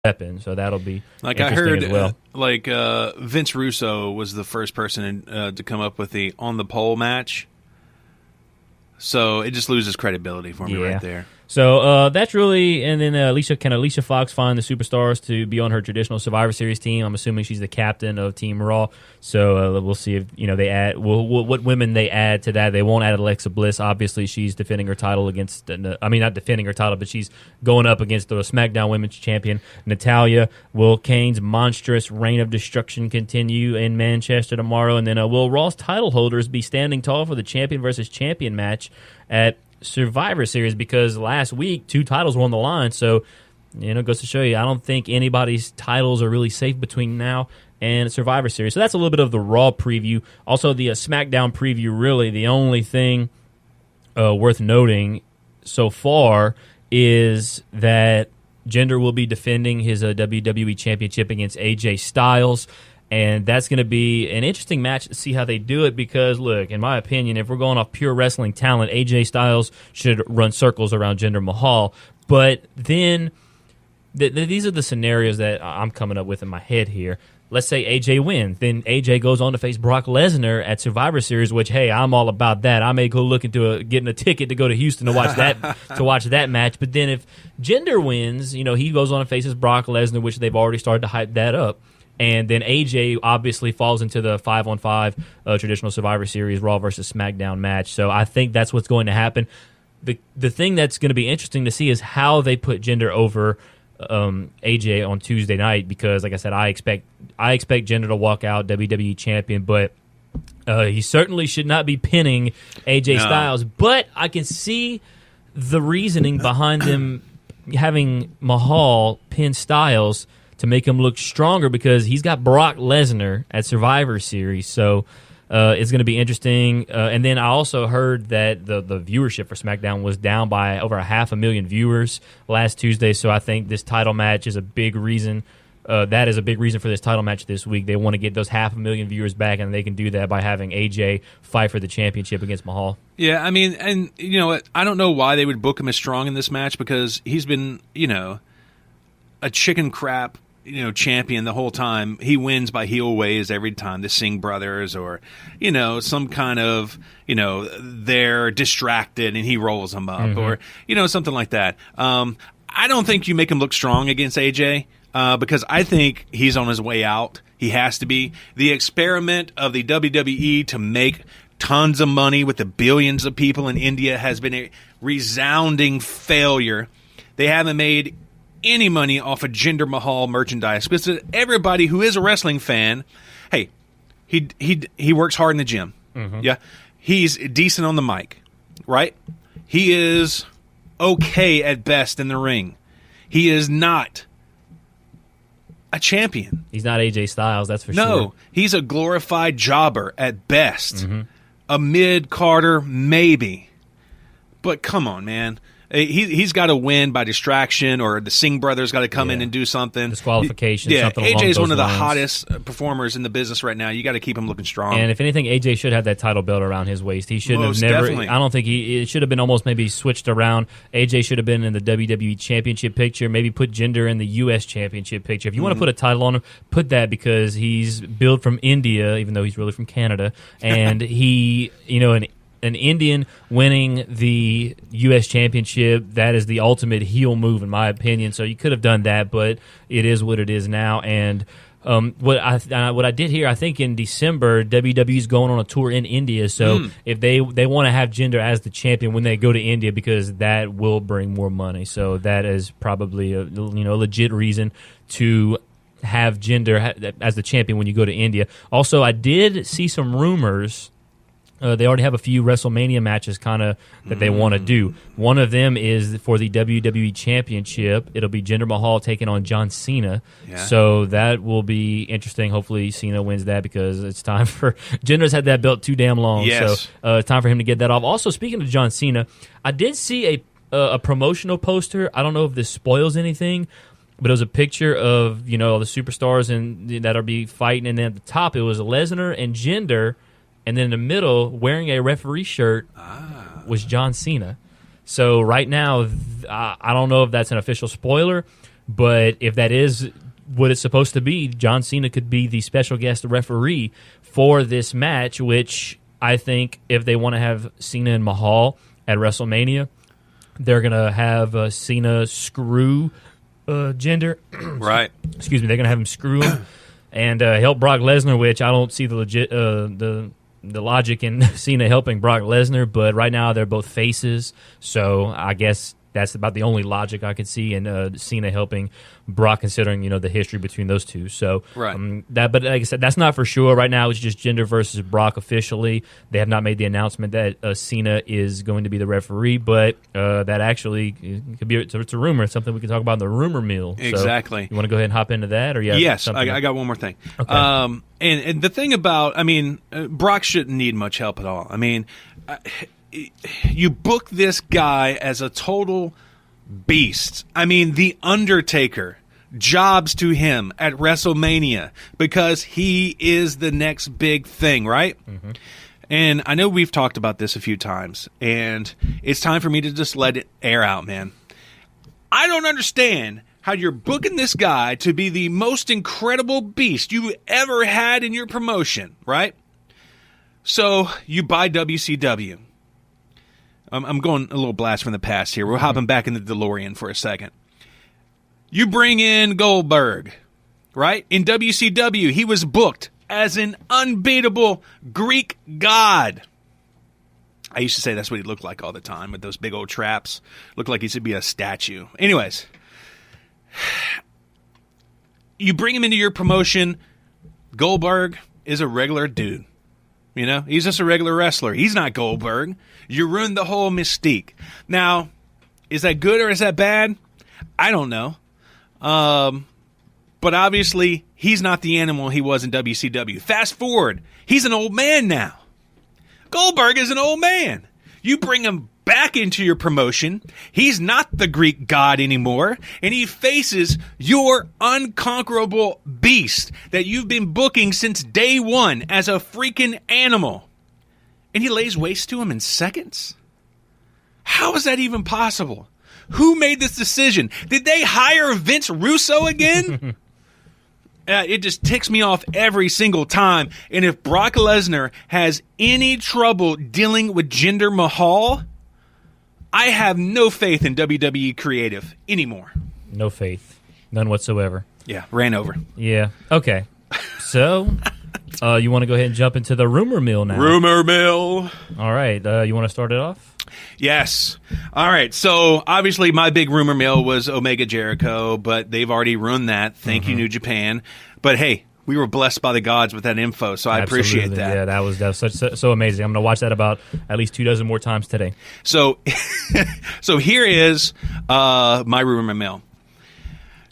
weapon. So that'll be like I interesting heard. as well. Vince Russo was the first person to come up with the on the pole match. So it just loses credibility for me right there. So that's really, and then Alicia Fox find the superstars to be on her traditional Survivor Series team? I'm assuming she's the captain of Team Raw. So we'll see if they add what women they add to that. They won't add Alexa Bliss. Obviously, she's defending her title against. Not defending her title, but she's going up against the SmackDown Women's Champion Natalya. Will Kane's monstrous reign of destruction continue in Manchester tomorrow? And then will Raw's title holders be standing tall for the champion versus champion match at Survivor Series, because last week 2 titles were on the line, so goes to show you I don't think anybody's titles are really safe between now and Survivor Series. So that's a little bit of the Raw preview. Also the Smackdown preview. Really the only thing worth noting so far is that Jinder will be defending his WWE Championship against AJ Styles. And that's going to be an interesting match to see how they do it because, look, in my opinion, if we're going off pure wrestling talent, AJ Styles should run circles around Jinder Mahal. But then these are the scenarios that I'm coming up with in my head here. Let's say AJ wins. Then AJ goes on to face Brock Lesnar at Survivor Series, which, hey, I'm all about that. I may go look into getting a ticket to go to Houston to watch that match. But then if Jinder wins, he goes on and faces Brock Lesnar, which they've already started to hype that up. And then AJ obviously falls into the 5-on-5 traditional Survivor Series Raw versus SmackDown match. So I think that's what's going to happen. The thing that's going to be interesting to see is how they put Jinder over AJ on Tuesday night, because, like I said, I expect Jinder to walk out WWE champion, but he certainly should not be pinning AJ Styles. But I can see the reasoning behind them having Mahal pin Styles to make him look stronger, because he's got Brock Lesnar at Survivor Series. So it's going to be interesting. And then I also heard that the viewership for SmackDown was down by over 500,000 viewers last Tuesday. So I think this title match is a big reason. That is a big reason for this title match this week. They want to get those 500,000 viewers back, and they can do that by having AJ fight for the championship against Mahal. Yeah, I mean, and you know what? I don't know why they would book him as strong in this match, because he's been, a chicken crap champion the whole time. He wins by heel ways every time, the Singh brothers, or some kind of they're distracted and he rolls them up, or something like that. I don't think you make him look strong against AJ, because I think he's on his way out. He has to be. The experiment of the WWE to make tons of money with the billions of people in India has been a resounding failure. They haven't made any money off of Jinder Mahal merchandise, because everybody who is a wrestling fan, hey, he works hard in the gym. Yeah, he's decent on the mic, right? He is okay at best in the ring. He is not a champion. He's not AJ Styles, that's for sure. No, he's a glorified jobber at best. A mid-carder, maybe. But come on, man. He's got to win by distraction, or the Singh brothers got to come in and do something. Disqualification. Yeah, something along AJ's those one of the lines. hottest performers in the business right now. You got to keep him looking strong. And if anything, AJ should have that title belt around his waist. He should have never. Definitely. I don't think it should have been almost maybe switched around. AJ should have been in the WWE Championship picture. Maybe put Jinder in the U.S. Championship picture. If you want to put a title on him, put that, because he's billed from India, even though he's really from Canada, and he, an Indian winning the U.S. Championship, that is the ultimate heel move, in my opinion. So you could have done that, but it is what it is now. And what I did hear, I think in December, WWE is going on a tour in India. So if they want to have Jinder as the champion when they go to India, because that will bring more money. So that is probably a legit reason to have Jinder as the champion when you go to India. Also, I did see some rumors. They already have a few WrestleMania matches that they want to do. One of them is for the WWE Championship. It'll be Jinder Mahal taking on John Cena. Yeah. So that will be interesting. Hopefully Cena wins that, because it's time for Jinder's had that belt too damn long. Yes. So it's time for him to get that off. Also, speaking of John Cena, I did see a promotional poster. I don't know if this spoils anything, but it was a picture of the superstars that'll be fighting, and then at the top it was Lesnar and Jinder. And then in the middle, wearing a referee shirt, was John Cena. So right now, I don't know if that's an official spoiler, But if that is what it's supposed to be, John Cena could be the special guest referee for this match, which I think if they want to have Cena and Mahal at WrestleMania, they're going to have Cena screw Jinder. Right. Excuse me. They're going to have him screw him and help Brock Lesnar, which I don't see the logic in Cena helping Brock Lesnar, but right now they're both faces, so I guess that's about the only logic I could see in Cena helping Brock, considering the history between those two. So right. But like I said, that's not for sure. Right now, it's just Jinder versus Brock officially. They have not made the announcement that Cena is going to be the referee, but that actually could be. It's a rumor. It's something we can talk about in the rumor mill. Exactly. So you want to go ahead and hop into that, or yes, I got one more thing. Okay. And the thing about, Brock shouldn't need much help at all. You book this guy as a total beast. The Undertaker, jobs to him at WrestleMania because he is the next big thing, right? Mm-hmm. And I know we've talked about this a few times, and it's time for me to just let it air out, man. I don't understand how you're booking this guy to be the most incredible beast you ever had in your promotion, right? So you buy WCW. I'm going a little blast from the past here. We're hopping back in the DeLorean for a second. You bring in Goldberg, right? In WCW, he was booked as an unbeatable Greek god. I used to say that's what he looked like all the time with those big old traps. Looked like he should be a statue. Anyways, you bring him into your promotion. Goldberg is a regular dude. He's just a regular wrestler. He's not Goldberg. You ruined the whole mystique. Now, is that good or is that bad? I don't know. But obviously, he's not the animal he was in WCW. Fast forward, he's an old man now. Goldberg is an old man. You bring him back into your promotion. He's not the Greek god anymore, and he faces your unconquerable beast that you've been booking since day one as a freaking animal. And he lays waste to him in seconds? How is that even possible? Who made this decision? Did they hire Vince Russo again? It just ticks me off every single time. And if Brock Lesnar has any trouble dealing with Jinder Mahal, I have no faith in WWE Creative anymore. No faith. None whatsoever. Yeah, ran over. Yeah. Okay. So, you want to go ahead and jump into the rumor mill now? Rumor mill. All right. You want to start it off? Yes. All right. So, obviously, my big rumor mill was Omega Jericho, but they've already ruined that. Thank you, New Japan. But, hey, we were blessed by the gods with that info, so I appreciate that. Yeah, that was so amazing. I'm going to watch that about at least 24 more times today. So, here is my rumor mill.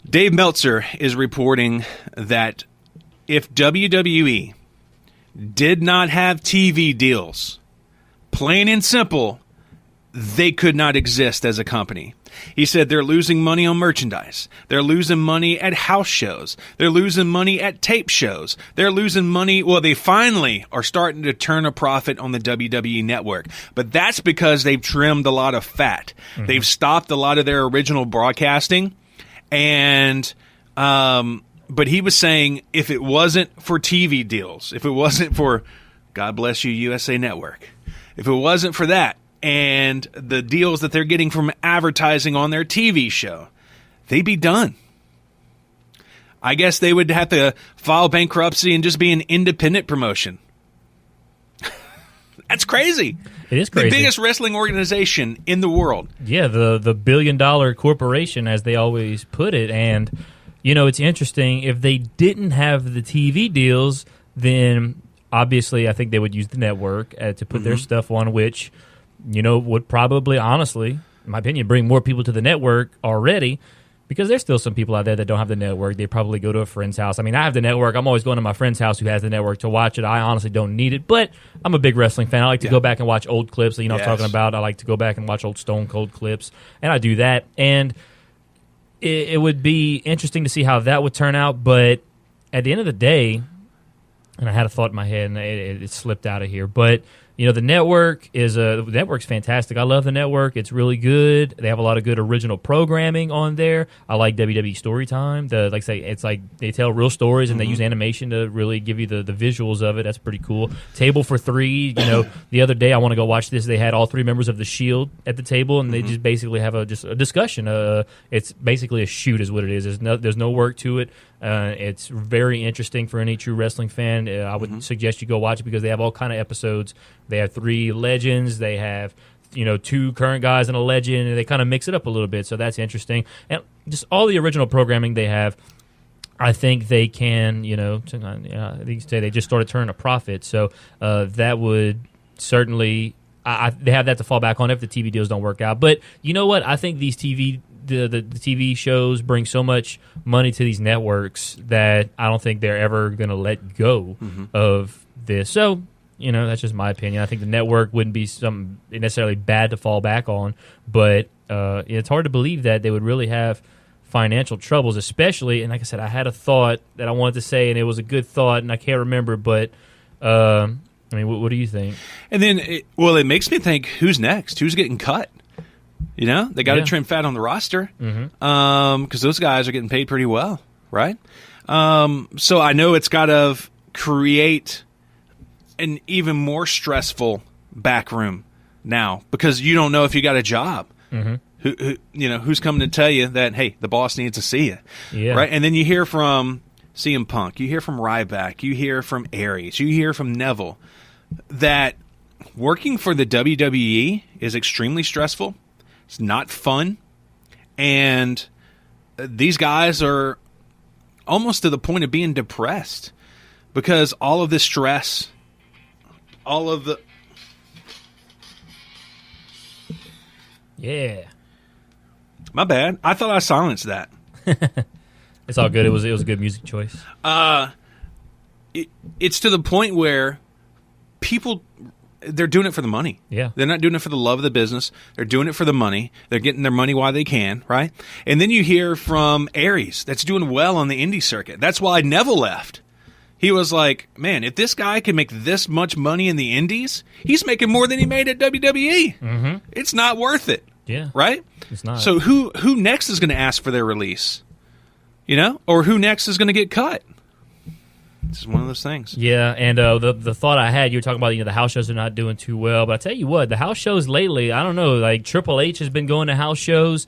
Dave Meltzer is reporting that if WWE did not have TV deals, plain and simple, they could not exist as a company. He said they're losing money on merchandise. They're losing money at house shows. They're losing money at tape shows. They're losing money. Well, they finally are starting to turn a profit on the WWE network. But that's because they've trimmed a lot of fat. Mm-hmm. They've stopped a lot of their original broadcasting. And, but he was saying if it wasn't for TV deals, if it wasn't for, God bless you, USA Network, if it wasn't for that, and the deals that they're getting from advertising on their TV show, they'd be done. I guess they would have to file bankruptcy and just be an independent promotion. That's crazy. It is crazy. The biggest wrestling organization in the world. Yeah, the $1 billion corporation, as they always put it. And, it's interesting. If they didn't have the TV deals, then obviously I think they would use the network to put their stuff on, which would probably, honestly, in my opinion, bring more people to the network already, because there's still some people out there that don't have the network. They probably go to a friend's house. I mean, I have the network. I'm always going to my friend's house who has the network to watch it. I honestly don't need it, but I'm a big wrestling fan. I like to go back and watch old clips. I'm talking about. I like to go back and watch old Stone Cold clips, and I do that. And it would be interesting to see how that would turn out, but at the end of the day, and I had a thought in my head, and it slipped out of here, but the network's fantastic. I love the network. It's really good. They have a lot of good original programming on there. I like WWE Storytime. It's like they tell real stories and they use animation to really give you the visuals of it. That's pretty cool. Table for Three. The other day I want to go watch this. They had all 3 members of the Shield at the table, and they just basically have a discussion. It's basically a shoot, is what it is. There's no work to it. It's very interesting for any true wrestling fan. I would suggest you go watch it because they have all kind of episodes. They have 3 legends. They have 2 current guys and a legend, and they kind of mix it up a little bit. So that's interesting. And just all the original programming they have, I think they can. They just started turning a profit. So that would certainly they have that to fall back on if the TV deals don't work out. But you know what? I think these the TV shows bring so much money to these networks that I don't think they're ever going to let go of this. So, that's just my opinion. I think the network wouldn't be something necessarily bad to fall back on, but it's hard to believe that they would really have financial troubles, especially, and like I said, I had a thought that I wanted to say, and it was a good thought, and I can't remember, but what do you think? And then, it makes me think, who's next? Who's getting cut? They got to trim fat on the roster because those guys are getting paid pretty well, right? So I know it's got to create an even more stressful back room now because you don't know if you got a job. Who's coming to tell you that, hey, the boss needs to see you, right? And then you hear from CM Punk, you hear from Ryback, you hear from Aries, you hear from Neville that working for the WWE is extremely stressful. It's not fun, and these guys are almost to the point of being depressed because all of this stress, all of the... Yeah. My bad. I thought I silenced that. It's all good. It was a good music choice. It's to the point where people... They're doing it for the money. Yeah. They're not doing it for the love of the business. They're doing it for the money. They're getting their money while they can, right? And then you hear from Aries that's doing well on the indie circuit. That's why Neville left. He was like, man, if this guy can make this much money in the indies, he's making more than he made at WWE. It's not worth it. Yeah. Right? It's not. So who next is going to ask for their release? Or who next is going to get cut? It's one of those things. Yeah, and the thought I had, you were talking about the house shows are not doing too well, but I tell you what, the house shows lately, I don't know, like Triple H has been going to house shows,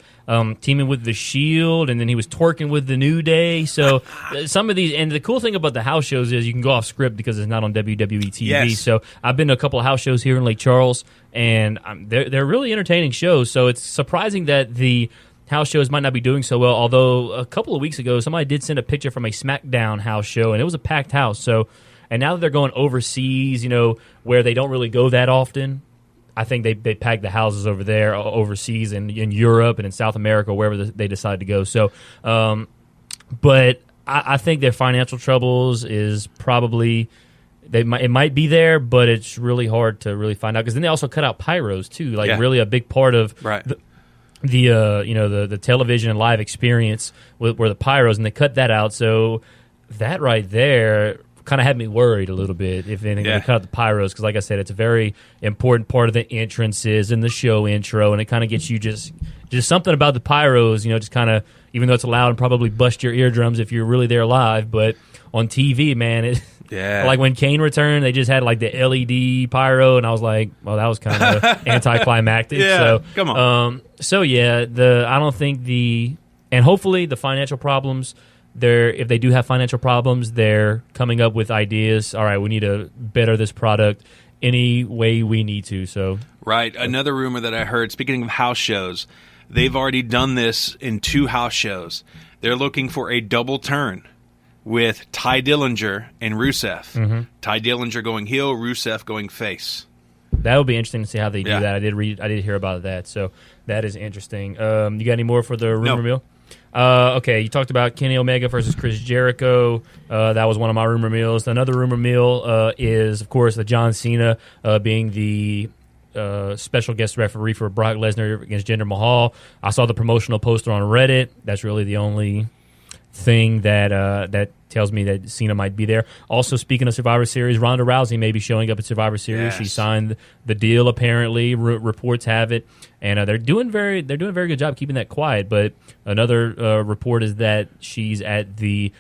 teaming with The Shield, and then he was twerking with The New Day. So some of these, and the cool thing about the house shows is you can go off script because it's not on WWE TV. Yes. So I've been to a couple of house shows here in Lake Charles, and they're really entertaining shows. So it's surprising that the house shows might not be doing so well, although a couple of weeks ago somebody did send a picture from a Smackdown house show, and it was a packed house. So, and now that they're going overseas, where they don't really go that often, I think they packed the houses over there overseas and in Europe and in South America, wherever they decide to go. So, but I think their financial troubles is probably... It might be there, but it's really hard to really find out, because then they also cut out pyros too, really a big part of the television and live experience were the pyros, and they cut that out. So that right there kind of had me worried a little bit. If anything, they cut out the pyros, because like I said, it's a very important part of the entrances and the show intro, and it kind of gets you just something about the pyros. Just kind of, even though it's loud and probably bust your eardrums if you're really there live, but on TV, man, like when Kane returned, they just had like the LED pyro, and I was like, well, that was kind of anticlimactic. So come on. I don't think and hopefully the financial problems, if they do have financial problems, they're coming up with ideas. All right, we need to better this product any way we need to. So right, another rumor that I heard, speaking of house shows, they've already done this in 2 house shows. They're looking for a double turn with Ty Dillinger and Rusev. Ty Dillinger going heel, Rusev going face. That would be interesting to see how they do that. I did hear about that, so that is interesting. You got any more for the rumor mill? Okay, you talked about Kenny Omega versus Chris Jericho. That was one of my rumor mills. Another rumor mill is, of course, the John Cena being the special guest referee for Brock Lesnar against Jinder Mahal. I saw the promotional poster on Reddit. That's really the only thing that tells me that Cena might be there. Also, speaking of Survivor Series, Ronda Rousey may be showing up at Survivor Series. Yes. She signed the deal, apparently. Reports have it, and they're doing a very good job keeping that quiet. But another report is that she's at the